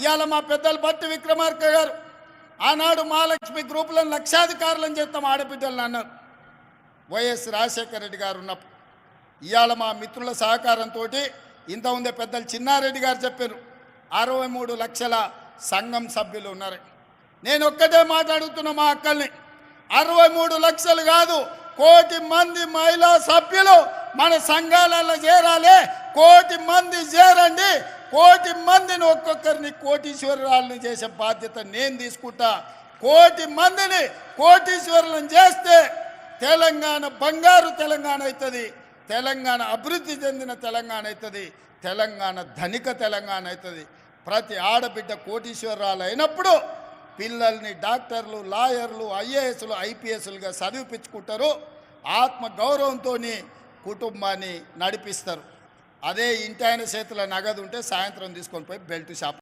ఇవాళ మా పెద్దలు బట్టి విక్రమార్క గారు ఆనాడు మహాలక్ష్మి గ్రూపులను లక్షాధికారులను చేస్తాం ఆడబిడ్డలను అన్నారు. వైఎస్ రాజశేఖర రెడ్డి గారు ఉన్నప్పుడు ఇవాళ మా మిత్రుల సహకారంతో ఇంత ఉందే పెద్దలు చిన్నారెడ్డి గారు చెప్పారు 63 లక్షల సంఘం సభ్యులు ఉన్నారు. నేను ఒక్కటే మాట అడుగుతున్నా మా అక్కల్ని, 63 లక్షలు కాదు, 1 కోటి మంది మహిళా సభ్యులు మన సంఘాలలో చేరాలి. 1 కోటి మంది చేరండి. 1 కోటి మందిని ఒక్కొక్కరిని కోటీశ్వరులను చేసే బాధ్యత నేను తీసుకుంటా. 1 కోటి మందిని కోటీశ్వరులను చేస్తే తెలంగాణ బంగారు తెలంగాణ అవుతుంది, తెలంగాణ అభివృద్ధి చెందిన తెలంగాణ అవుతుంది, తెలంగాణ ధనిక తెలంగాణ అవుతుంది. ప్రతి ఆడబిడ్డ కోటీశ్వరాలు అయినప్పుడు పిల్లల్ని డాక్టర్లు, లాయర్లు, ఐఏఎస్లు, ఐపీఎస్లుగా చదివిపించుకుంటారు. ఆత్మగౌరవంతో కుటుంబాన్ని నడిపిస్తారు. అదే ఇంటి ఆయన చేతిలో నగదు ఉంటే సాయంత్రం తీసుకొని పోయి బెల్ట్ షాప్